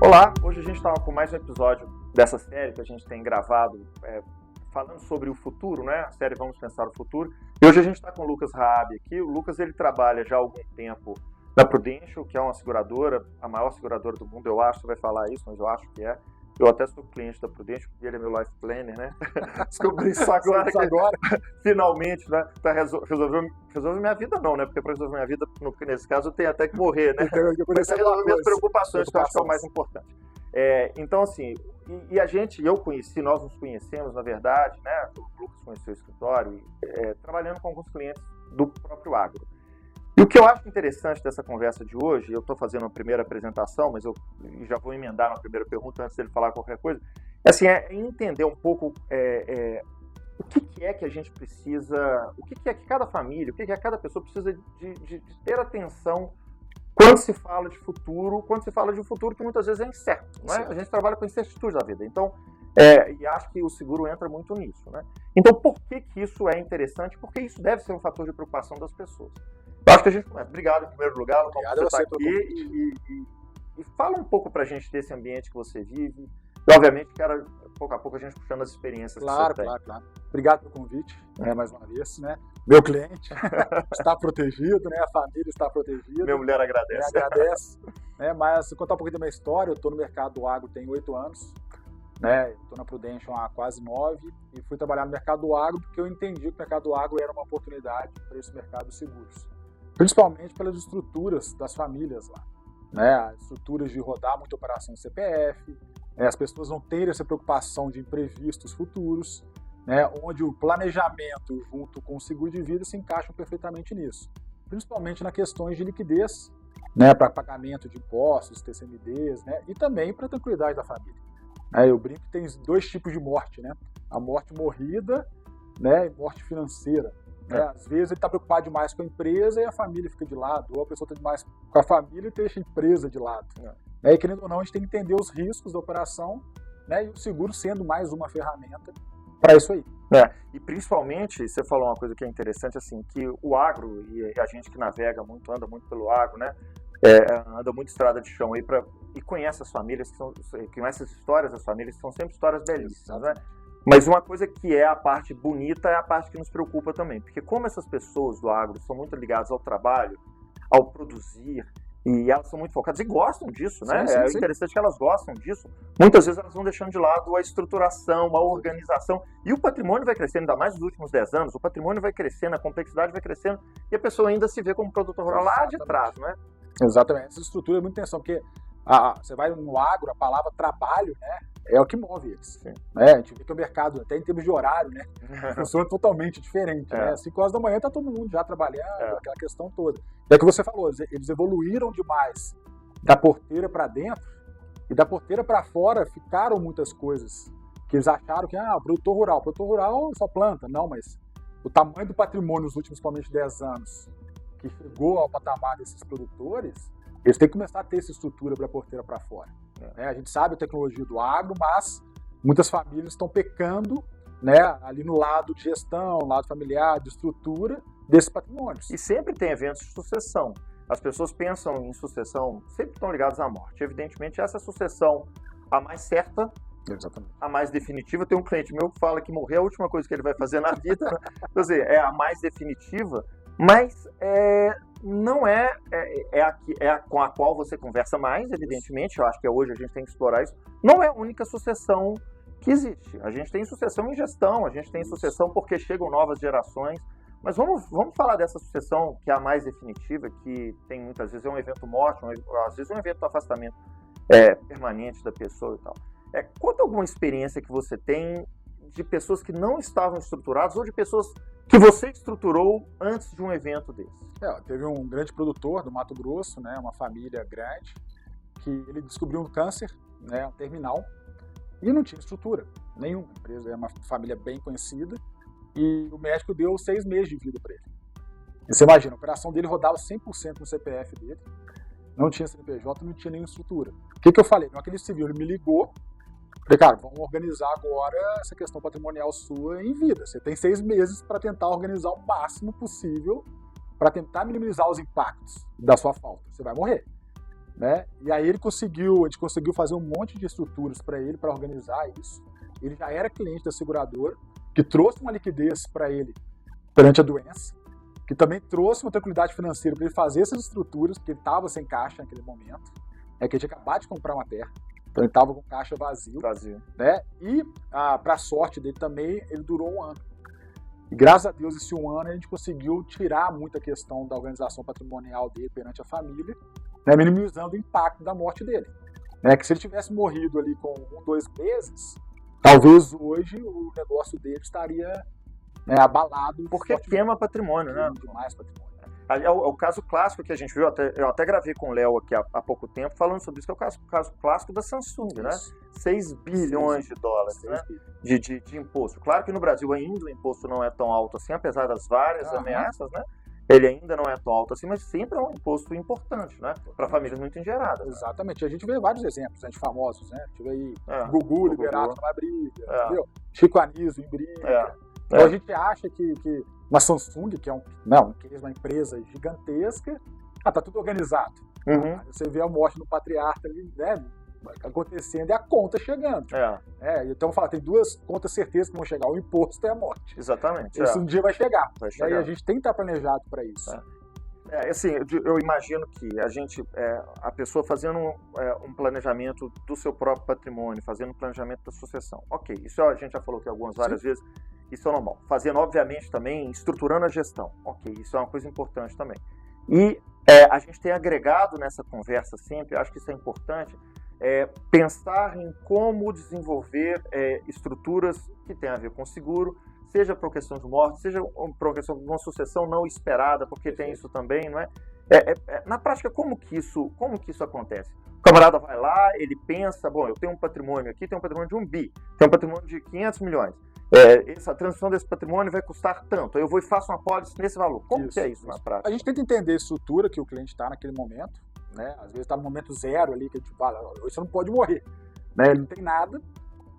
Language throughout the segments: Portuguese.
Olá, hoje a gente está com mais um episódio dessa série que a gente tem gravado falando sobre o futuro, né? A série Vamos Pensar o Futuro. E hoje a gente está com o Lucas Raabe aqui. O Lucas ele trabalha já há algum tempo na Prudential, que é uma seguradora, a maior seguradora do mundo, eu acho, você vai falar isso, mas eu acho que é. Eu até sou cliente da Prudential, porque ele é meu life planner, né? Descobri isso agora, finalmente, né? Resolveu minha vida não, né? Porque para resolver minha vida, nesse caso, eu tenho até que morrer, né? Mas resolver minhas preocupações, que eu acho que é o mais importante. Então, assim, nós nos conhecemos, na verdade, né? O Lucas conheceu o escritório, trabalhando com alguns clientes do próprio agro. E o que eu acho interessante dessa conversa de hoje, eu estou fazendo uma primeira apresentação, mas eu já vou emendar na primeira pergunta antes dele falar qualquer coisa, é entender um pouco o que é que a gente precisa, o que é que cada família, o que é que cada pessoa precisa de ter atenção quando se fala de futuro, que muitas vezes é incerto, não é? A gente trabalha com incertitude da vida, então, e acho que o seguro entra muito nisso, né? Então, por que isso é interessante? Porque isso deve ser um fator de preocupação das pessoas. Eu acho que a gente começa. Obrigado em primeiro lugar, por você estar aqui e fala um pouco pra gente desse ambiente que você vive. E, obviamente, quero, pouco a pouco, a gente puxando as experiências que você tem. Claro. Obrigado pelo convite, mais uma vez, né? Meu cliente está protegido, né? A família está protegida. Minha mulher agradece. Me agradece. Mas, contar um pouquinho da minha história, eu estou no mercado do agro tem 8 anos. Estou na Prudential há quase 9 e fui trabalhar no mercado do agro porque eu entendi que o mercado do agro era uma oportunidade para esse mercado de seguros. Principalmente pelas estruturas das famílias lá, né? As estruturas de rodar muita operação CPF, as pessoas não terem essa preocupação de imprevistos futuros, né? Onde o planejamento junto com o seguro de vida se encaixam perfeitamente nisso. Principalmente nas questões de liquidez, né? Para pagamento de impostos, TCMDs, né? E também para a tranquilidade da família. Eu brinco que tem 2 tipos de morte, né? A morte morrida, né? E morte financeira. Às vezes ele está preocupado demais com a empresa e a família fica de lado, ou a pessoa está demais com a família e deixa a empresa de lado. E querendo ou não, a gente tem que entender os riscos da operação, né, e o seguro sendo mais uma ferramenta para isso aí. E principalmente, você falou uma coisa que é interessante, assim, que o agro, e a gente que navega muito, anda muito pelo agro, né, anda muito estrada de chão aí e conhece as famílias, conhece as histórias das famílias, que são sempre histórias belíssimas, né? Mas uma coisa que é a parte bonita é a parte que nos preocupa também, porque como essas pessoas do agro são muito ligadas ao trabalho, ao produzir, e elas são muito focadas e gostam disso, né? Sim. Interessante que elas gostam disso. Muitas vezes elas vão deixando de lado a estruturação, a organização, e o patrimônio vai crescendo, ainda mais nos últimos 10 anos, o patrimônio vai crescendo, a complexidade vai crescendo, e a pessoa ainda se vê como produtor rural lá de trás, né? Exatamente, essa estrutura é muita atenção, porque você vai no agro, a palavra trabalho, né? É o que move eles. A gente vê que o mercado, até em termos de horário, né, funciona totalmente diferente. Né? 5 horas da manhã está todo mundo já trabalhando, aquela questão toda. É o que você falou, eles evoluíram demais da porteira para dentro e da porteira para fora ficaram muitas coisas que eles acharam que, produtor rural só planta. Não, mas o tamanho do patrimônio nos últimos, principalmente 10 anos, que chegou ao patamar desses produtores, eles têm que começar a ter essa estrutura para a porteira para fora. A gente sabe a tecnologia do agro, mas muitas famílias estão pecando, né, ali no lado de gestão, lado familiar, de estrutura desses patrimônios. E sempre tem eventos de sucessão. As pessoas pensam em sucessão, sempre estão ligadas à morte. Evidentemente, essa sucessão a mais certa, a mais definitiva. Tem um cliente meu que fala que morrer é a última coisa que ele vai fazer na vida. Quer dizer, é a mais definitiva, mas não é a com a qual você conversa mais, evidentemente. Eu acho que hoje a gente tem que explorar isso. Não é a única sucessão que existe. A gente tem sucessão em gestão, a gente tem sucessão porque chegam novas gerações. Mas vamos falar dessa sucessão que é a mais definitiva, que tem muitas vezes um evento morte, às vezes um evento de afastamento permanente da pessoa e tal. Conta alguma experiência que você tem de pessoas que não estavam estruturadas ou de pessoas que você estruturou antes de um evento desse? Teve um grande produtor do Mato Grosso, né, uma família grande, que ele descobriu um câncer, né, um terminal, e não tinha estrutura nenhuma. A empresa é uma família bem conhecida e o médico deu 6 meses de vida para ele. E você imagina, a operação dele rodava 100% no CPF dele, não tinha CNPJ, não tinha nenhuma estrutura. O que eu falei? Na hora que ele se viu, ele me ligou. Falei, cara, vamos organizar agora essa questão patrimonial sua em vida. Você tem 6 meses para tentar organizar o máximo possível para tentar minimizar os impactos da sua falta. Você vai morrer. né? E aí a gente conseguiu fazer um monte de estruturas para ele, para organizar isso. Ele já era cliente da seguradora, que trouxe uma liquidez para ele perante a doença, que também trouxe uma tranquilidade financeira para ele fazer essas estruturas, porque ele estava sem caixa naquele momento, que ele tinha acabado de comprar uma terra, então ele estava com caixa vazio. Né? E, para a sorte dele também, ele durou 1 ano. E graças a Deus, esse 1 ano a gente conseguiu tirar muita questão da organização patrimonial dele perante a família, né, minimizando o impacto da morte dele. Né, que se ele tivesse morrido ali com 1, 2 meses, talvez hoje o negócio dele estaria, né, abalado. Porque queima patrimônio, né? Demais patrimônio. É o caso clássico que a gente viu, eu até gravei com o Léo aqui há pouco tempo falando sobre isso, que é o caso clássico da Samsung, isso. Né? 6 bilhões de dólares, né? de imposto. Claro que no Brasil ainda o imposto não é tão alto assim, apesar das várias ameaças, né? Ele ainda não é tão alto assim, mas sempre é um imposto importante, né? Para famílias muito engeneradas. Exatamente. A gente vê vários exemplos, né, de famosos, né? Tive aí Gugu liberado numa briga, entendeu? Chico Anísio em briga. Então a gente acha que uma Samsung, que é uma empresa gigantesca, tá tudo organizado. Uhum. Aí você vê a morte do patriarca ali, né, acontecendo e a conta chegando. Então tem 2 contas certezas que vão chegar, o imposto e a morte. Exatamente. Isso um dia vai chegar. E aí a gente tem que estar planejado para isso. Assim, eu imagino que a pessoa fazendo um planejamento do seu próprio patrimônio, fazendo um planejamento da sucessão. Ok, isso a gente já falou aqui várias vezes, isso é normal. Fazendo, obviamente, também, estruturando a gestão. Ok, isso é uma coisa importante também. E a gente tem agregado nessa conversa sempre, acho que isso é importante, pensar em como desenvolver estruturas que tenham a ver com seguro, seja por questão de morte, seja por questão de uma sucessão não esperada, porque tem isso também, não é? Na prática, como que isso acontece? O camarada vai lá, ele pensa, bom, eu tenho um patrimônio aqui, tenho um patrimônio de 1 bi, tenho um patrimônio de 500 milhões. Essa transição desse patrimônio vai custar tanto, aí eu vou e faço uma pólice nesse valor. Como que é isso na prática? A gente tenta entender a estrutura que o cliente está naquele momento, né? Às vezes está no momento 0 ali, que a gente fala, você não pode morrer, né? Ele não tem nada.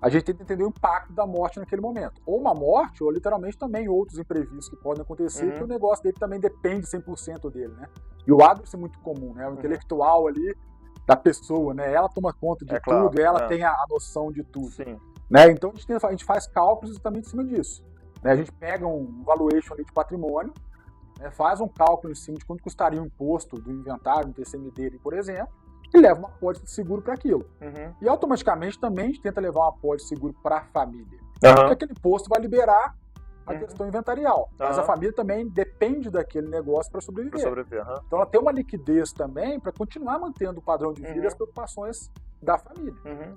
A gente tenta entender o impacto da morte naquele momento. Ou uma morte, ou literalmente também outros imprevistos que podem acontecer, que o negócio dele também depende 100% dele, né? E o agro isso é muito comum, né? O intelectual ali da pessoa, né? Ela toma conta de tudo, ela tem a noção de tudo. Sim. Né? Então a gente faz cálculos exatamente em cima disso. Né? A gente pega um valuation ali de patrimônio, né? Faz um cálculo em cima de quanto custaria o imposto do inventário, do TCM dele, por exemplo, e leva uma apólice de seguro para aquilo. E automaticamente também a gente tenta levar uma apólice de seguro para a família. Porque aquele imposto vai liberar a questão inventarial. Mas a família também depende daquele negócio para sobreviver. Então ela tem uma liquidez também para continuar mantendo o padrão de vida e as preocupações da família.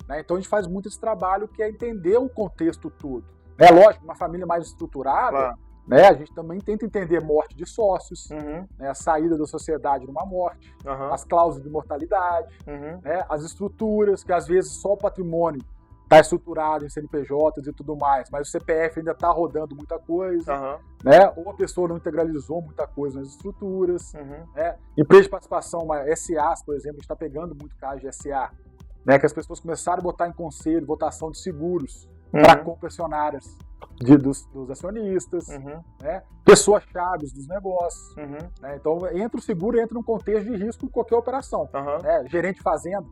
Né? Então a gente faz muito esse trabalho que é entender o contexto todo. É lógico, uma família mais estruturada, né, a gente também tenta entender morte de sócios, né, a saída da sociedade numa morte, as cláusulas de mortalidade, né, as estruturas, que às vezes só o patrimônio está estruturado em CNPJs e tudo mais, mas o CPF ainda está rodando muita coisa, né, ou a pessoa não integralizou muita coisa nas estruturas. Né, empresa de participação, SAs, por exemplo, a gente está pegando muito caso de SA, né, que as pessoas começaram a botar em conselho, votação de seguros para concessionárias dos acionistas, né, pessoas-chave dos negócios. Né, então, entra o seguro, entra num contexto de risco em qualquer operação. Né, gerente de fazenda,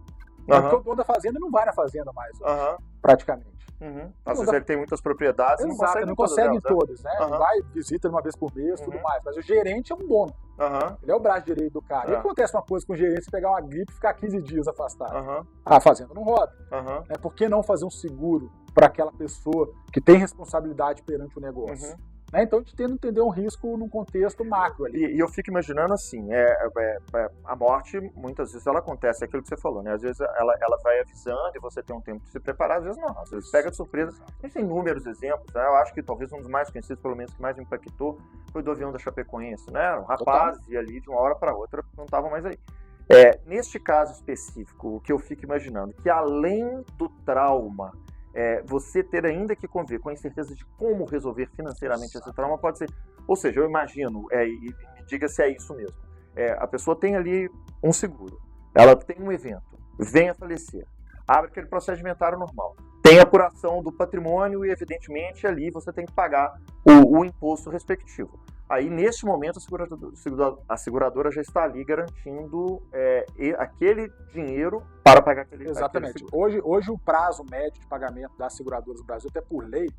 porque o dono da fazenda não vai na fazenda mais, praticamente. Às vezes ele tem muitas propriedades e não consegue em todas, né? Ele vai, visita uma vez por mês, tudo mais, mas o gerente é um dono. Ele é o braço direito do cara. E acontece uma coisa com o gerente, se pegar uma gripe e ficar 15 dias afastado. A fazenda não roda. Por que não fazer um seguro para aquela pessoa que tem responsabilidade perante o negócio? Né? Então a gente tenta entender um risco num contexto macro ali. E eu fico imaginando assim, a morte muitas vezes ela acontece, é aquilo que você falou, né? Às vezes ela vai avisando e você tem um tempo de se preparar, às vezes não, às vezes pega de surpresa. A gente tem inúmeros exemplos, né? Eu acho que talvez um dos mais conhecidos, pelo menos que mais impactou, foi do avião da Chapecoense, né? Um rapaz e ali de uma hora para outra não estavam mais aí. Neste caso específico, o que eu fico imaginando, que além do trauma, você ter ainda que conviver com a incerteza de como resolver financeiramente esse trauma pode ser. Ou seja, eu imagino, e me diga se é isso mesmo, a pessoa tem ali um seguro, ela tem um evento, vem a falecer, abre aquele processo de inventário normal, tem a apuração do patrimônio e, evidentemente, ali você tem que pagar o imposto respectivo. Aí, neste momento, a seguradora já está ali garantindo aquele dinheiro para pagar aquele Exatamente. Aquele Hoje o prazo médio de pagamento das seguradoras do Brasil, até por lei,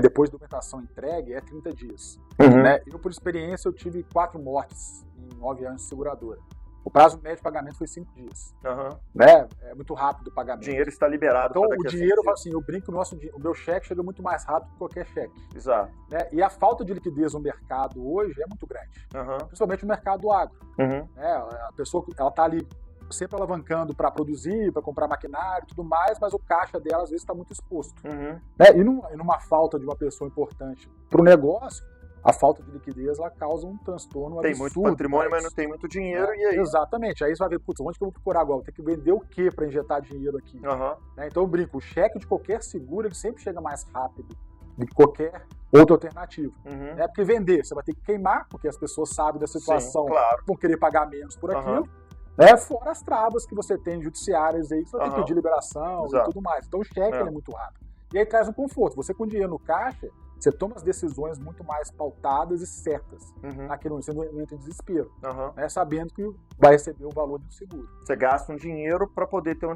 depois da documentação entregue, é 30 dias. Uhum. Né? Eu, por experiência, eu tive 4 mortes em 9 anos de seguradora. O prazo médio de pagamento foi 5 dias. Uhum. Né? É muito rápido o pagamento. O dinheiro está liberado. Então, o dinheiro, assim, eu brinco, o meu cheque chega muito mais rápido que qualquer cheque. Exato. Né? E a falta de liquidez no mercado hoje é muito grande. Uhum. Principalmente no mercado agro. Uhum. Né? A pessoa está ali sempre alavancando para produzir, para comprar maquinário e tudo mais, mas o caixa dela às vezes está muito exposto. Uhum. Né? E numa falta de uma pessoa importante para o negócio, a falta de liquidez ela causa um transtorno absurdo. Tem muito patrimônio, mas não tem muito dinheiro, e aí? Exatamente. Aí você vai ver, putz, onde que eu vou procurar agora? Vou ter que vender o quê para injetar dinheiro aqui? Uhum. Né? Então eu brinco, o cheque de qualquer seguro ele sempre chega mais rápido do que qualquer outra alternativa. Uhum. Né? Porque vender, você vai ter que queimar, porque as pessoas sabem da situação, sim, claro. vão querer pagar menos por aquilo. Uhum. Né? Fora as travas que você tem judiciárias aí, que você vai ter que pedir liberação Exato. e tudo mais. Então o cheque ele é muito rápido. E aí traz um conforto. Você com dinheiro no caixa, você toma as decisões muito mais pautadas e certas. Naquilo, você não entra em desespero, né? Sabendo que vai receber o valor do seguro. Você gasta um dinheiro para poder ter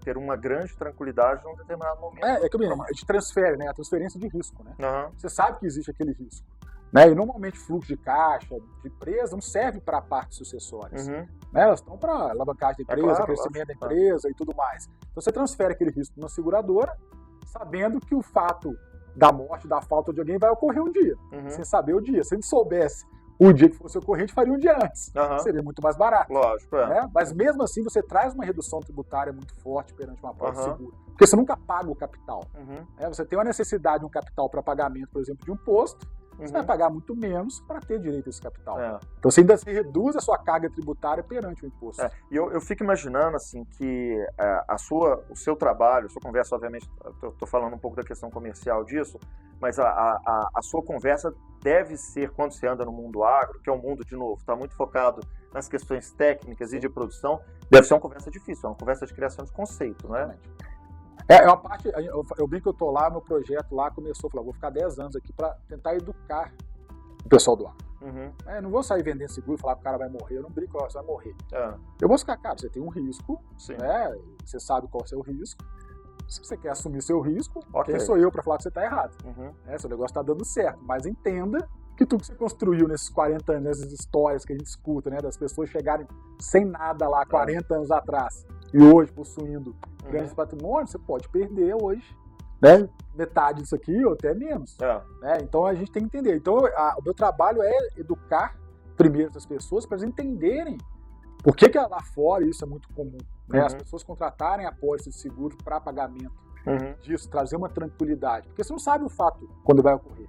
ter uma grande tranquilidade num determinado momento. É que a gente transfere, né? A transferência de risco, né? Uhum. Você sabe que existe aquele risco. Né? E normalmente fluxo de caixa, de empresa, não serve para partes sucessórias. Uhum. Né? Elas estão para alavancagem da empresa, claro, crescimento da empresa e tudo mais. Então você transfere aquele risco para uma seguradora, sabendo que o fato da morte, da falta de alguém vai ocorrer um dia, sem saber o dia. Se a gente soubesse o dia que fosse ocorrer, a gente faria um dia antes. Seria muito mais barato. Lógico, né? Mas mesmo assim, você traz uma redução tributária muito forte perante uma apólice segura. Porque você nunca paga o capital. Você tem uma necessidade de um capital para pagamento, por exemplo, de um posto, você vai pagar muito menos para ter direito a esse capital. Então você ainda reduz a sua carga tributária perante o imposto. E eu fico imaginando assim que o seu trabalho, a sua conversa, obviamente, estou falando um pouco da questão comercial disso, mas a sua conversa deve ser, quando você anda no mundo agro, que é um mundo, de novo, está muito focado nas questões técnicas e de produção, deve ser uma conversa difícil, uma conversa de criação de conceito, não é? É uma parte, eu bem que eu tô lá, meu projeto lá começou, falei, vou ficar 10 anos aqui para tentar educar o pessoal do agro. Eu não vou sair vendendo seguro e falar que o cara vai morrer, eu não brinco, você vai morrer. Eu vou ficar, cara, você tem um risco, né? Você sabe qual é o seu risco. Se você quer assumir seu risco, quem sou eu para falar que você está errado? Seu negócio está dando certo, mas entenda que tudo que você construiu nesses 40 anos, nessas histórias que a gente escuta, né, das pessoas chegarem sem nada lá 40 anos atrás e hoje possuindo grandes patrimônios, você pode perder hoje, né, metade disso aqui ou até menos. Né? Então a gente tem que entender. Então o meu trabalho é educar primeiro as pessoas para eles entenderem por que lá fora isso é muito comum. Né? As pessoas contratarem apólice de seguro para pagamento disso, trazer uma tranquilidade. Porque você não sabe o fato quando vai ocorrer.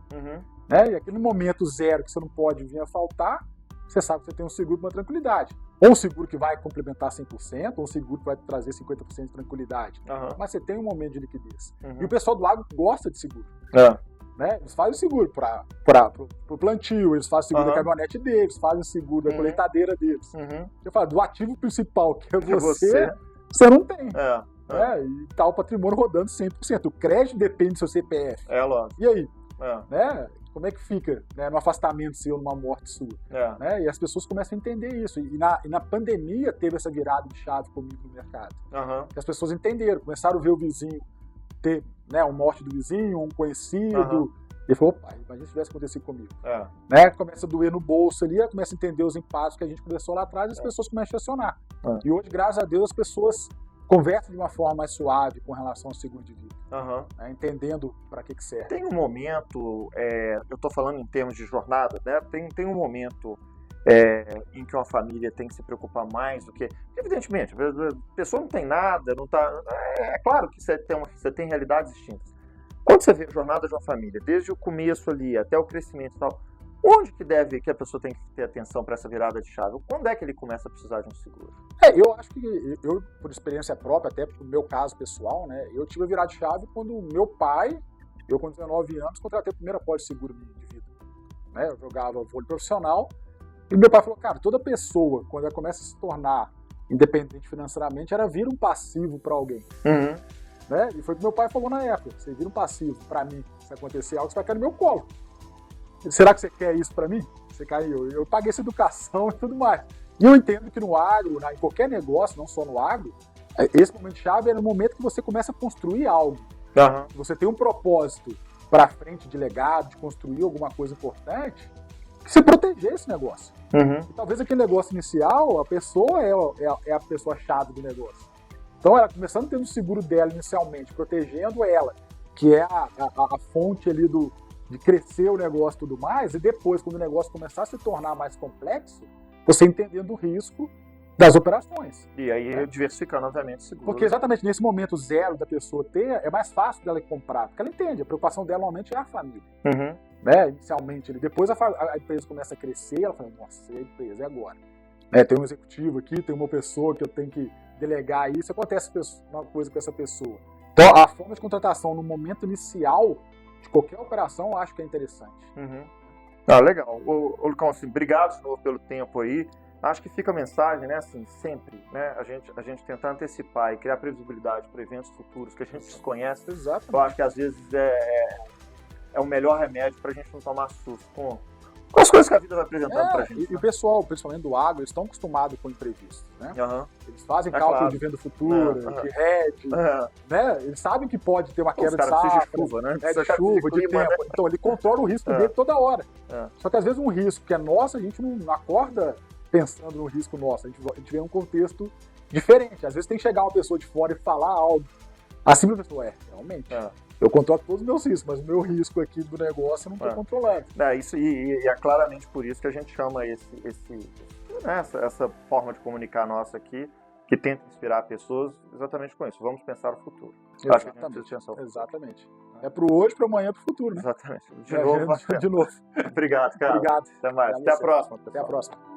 Né? E aquele momento zero que você não pode vir a faltar, você sabe que você tem um seguro com uma tranquilidade. Ou um seguro que vai complementar 100%, ou um seguro que vai trazer 50% de tranquilidade. Mas você tem um momento de liquidez. E o pessoal do agro gosta de seguro. Né? Eles fazem seguro para o plantio, eles fazem seguro da caminhonete deles, fazem seguro da colheitadeira deles. Eu falo, do ativo principal, que é você não tem. E tá o patrimônio rodando 100%. O crédito depende do seu CPF. Lógico. E aí? Né? Como é que fica, né, no afastamento seu, numa morte sua? Né? E as pessoas começam a entender isso. E na pandemia teve essa virada de chave comigo no mercado. Que as pessoas entenderam, começaram a ver o vizinho ter, né, uma morte do vizinho, um conhecido. Ele falou, opa, imagina se tivesse acontecido comigo. Né? Começa a doer no bolso ali, começa a entender os impactos que a gente conversou lá atrás e as pessoas começam a acionar. E hoje, graças a Deus, as pessoas conversam de uma forma mais suave com relação ao seguro de vida. Né? Entendendo para que serve. Tem um momento, eu estou falando em termos de jornada, né? Tem um momento em que uma família tem que se preocupar mais do que... Evidentemente, a pessoa não tem nada, não tá... É claro que você tem realidades distintas. Quando você vê a jornada de uma família, desde o começo ali até o crescimento e tal, onde que a pessoa tem que ter atenção para essa virada de chave? Quando é que ele começa a precisar de um seguro? Eu acho que, por experiência própria, até no meu caso pessoal, né, eu tive a virada de chave quando meu pai, eu com 19 anos, contratei a primeira pólice de seguro de vida. Né, eu jogava vôlei profissional e meu pai falou, cara, toda pessoa, quando ela começa a se tornar independente financeiramente, ela vira um passivo para alguém. Né? E foi o que meu pai falou na época, você vira um passivo para mim, se acontecer algo, você vai cair no meu colo. será que você quer isso para mim? Você caiu. Eu paguei essa educação e tudo mais. E eu entendo que no agro, em qualquer negócio, não só no agro, esse momento chave é no momento que você começa a construir algo. Uhum. Você tem um propósito para frente de legado, de construir alguma coisa importante, que você proteger esse negócio. Uhum. E talvez aquele negócio inicial, a pessoa é a pessoa-chave do negócio. Então, ela começando tendo o seguro dela inicialmente, protegendo ela, que é a fonte ali de crescer o negócio e tudo mais, e depois, quando o negócio começar a se tornar mais complexo, você entendendo o risco das operações. E aí, diversificando, obviamente, o seguro. Porque exatamente nesse momento zero da pessoa ter, é mais fácil dela comprar, porque ela entende, a preocupação dela normalmente é a família. Uhum. Né? Inicialmente, depois a empresa começa a crescer, ela fala, nossa, é a empresa, é agora. Tem um executivo aqui, tem uma pessoa que eu tenho que delegar isso, acontece uma coisa com essa pessoa. Então, a forma de contratação no momento inicial de qualquer operação, eu acho que é interessante. Uhum. Ah, legal. Ô, Lucão, assim, obrigado de novo pelo tempo aí. Acho que fica a mensagem, né, assim, sempre, né, a gente tentar antecipar e criar previsibilidade para eventos futuros que a gente desconhece. Exatamente. Eu acho que às vezes é o melhor remédio para a gente não tomar susto com as coisas que a vida vai apresentando para a gente. E o pessoal, principalmente do agro, eles estão acostumados com imprevistos, né? Uhum. Eles fazem cálculo claro. de venda futura, de hedge, né? Eles sabem que pode ter uma queda de safra, de chuva, né? de chuva, de tempo. Né? Então, ele controla o risco dele toda hora. Só que às vezes um risco que é nosso, a gente não acorda pensando no risco nosso. A gente vê um contexto diferente. Às vezes tem que chegar uma pessoa de fora e falar algo. Assim a pessoa realmente. Eu controlo todos os meus riscos, mas o meu risco aqui do negócio eu não estou controlando. Isso, e é claramente por isso que a gente chama essa forma de comunicar nossa aqui, que tenta inspirar pessoas exatamente com isso. Vamos pensar o futuro. Exatamente. Acho que a gente precisa pensar o futuro. Exatamente. É pro hoje, pro amanhã, pro futuro, né? Exatamente. De novo. De novo. Obrigado, cara. Obrigado. Até mais. Até a próxima. Até a próxima.